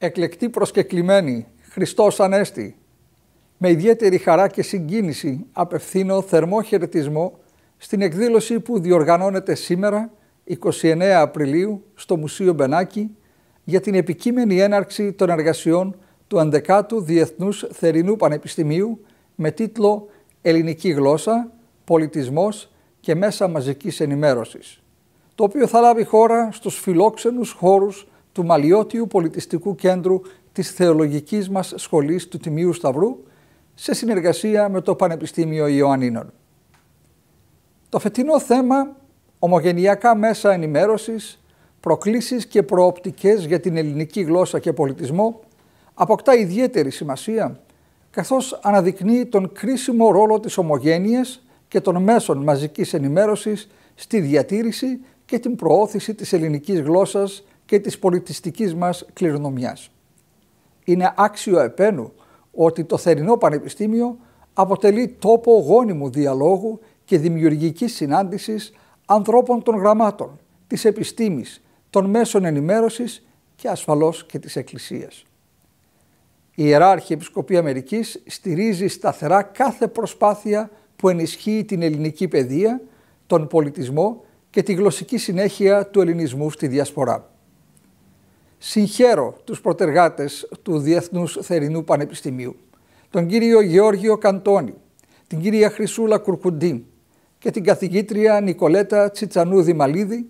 Εκλεκτοί προσκεκλημένοι, Χριστός Ανέστη, με ιδιαίτερη χαρά και συγκίνηση απευθύνω θερμό χαιρετισμό στην εκδήλωση που διοργανώνεται σήμερα, 29 Απριλίου, στο Μουσείο Μπενάκη για την επικείμενη έναρξη των εργασιών του 11ου Διεθνούς Θερινού Πανεπιστημίου με τίτλο «Ελληνική γλώσσα, πολιτισμός και μέσα μαζικής ενημέρωσης», το οποίο θα λάβει χώρα στους φιλόξενους χώρους του Μαλιώτιου Πολιτιστικού Κέντρου της Θεολογικής μας Σχολής του Τιμίου Σταυρού σε συνεργασία με το Πανεπιστήμιο Ιωαννίνων. Το φετινό θέμα, ομογενειακά μέσα ενημέρωσης, προκλήσεις και προοπτικές για την ελληνική γλώσσα και πολιτισμό, αποκτά ιδιαίτερη σημασία, καθώς αναδεικνύει τον κρίσιμο ρόλο της ομογένειας και των μέσων μαζικής ενημέρωσης στη διατήρηση και την προώθηση της ελληνικής γλώσσας και της πολιτιστικής μας κληρονομιάς. Είναι άξιο επένου ότι το Θερινό Πανεπιστήμιο αποτελεί τόπο γόνιμου διαλόγου και δημιουργικής συνάντησης ανθρώπων των γραμμάτων, της επιστήμης, των μέσων ενημέρωσης και ασφαλώς και της Εκκλησίας. Η Ιερά Αρχιεπισκοπή Αμερικής στηρίζει σταθερά κάθε προσπάθεια που ενισχύει την ελληνική παιδεία, τον πολιτισμό και τη γλωσσική συνέχεια του ελληνισμού στη Διασπορά. Συγχαίρω τους προτεργάτες του Διεθνούς Θερινού Πανεπιστημίου, τον κύριο Γεώργιο Καντώνη, την κυρία Χρυσούλα Κουρκουντή και την καθηγήτρια Νικολέτα Τσιτσανούδη Μαλίδη,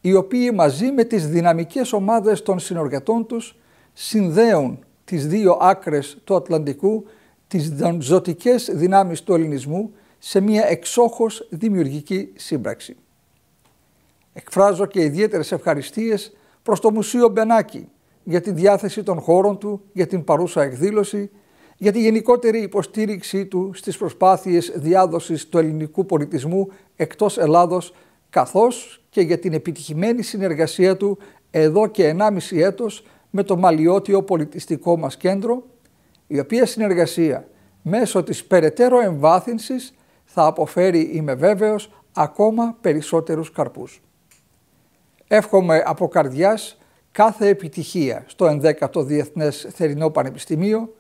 οι οποίοι μαζί με τις δυναμικές ομάδες των συνεργατών τους συνδέουν τις δύο άκρες του Ατλαντικού, τις ζωτικές δυνάμεις του ελληνισμού, σε μια εξόχως δημιουργική σύμπραξη. Εκφράζω και ιδιαίτερες ευχαριστίες προς το Μουσείο Μπενάκη για τη διάθεση των χώρων του, για την παρούσα εκδήλωση, για τη γενικότερη υποστήριξή του στις προσπάθειες διάδοσης του ελληνικού πολιτισμού εκτός Ελλάδος, καθώς και για την επιτυχημένη συνεργασία του εδώ και 1,5 έτος με το Μαλιώτιο Πολιτιστικό μας Κέντρο, η οποία συνεργασία μέσω της περαιτέρω εμβάθυνσης θα αποφέρει, είμαι βέβαιος, ακόμα περισσότερους καρπούς. Εύχομαι από καρδιάς κάθε επιτυχία στο 11ο Διεθνές Θερινό Πανεπιστημίο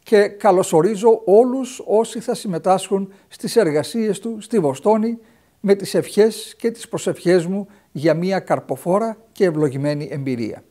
και καλωσορίζω όλους όσοι θα συμμετάσχουν στις εργασίες του στη Βοστόνη με τις ευχές και τις προσευχές μου για μια καρποφόρα και ευλογημένη εμπειρία.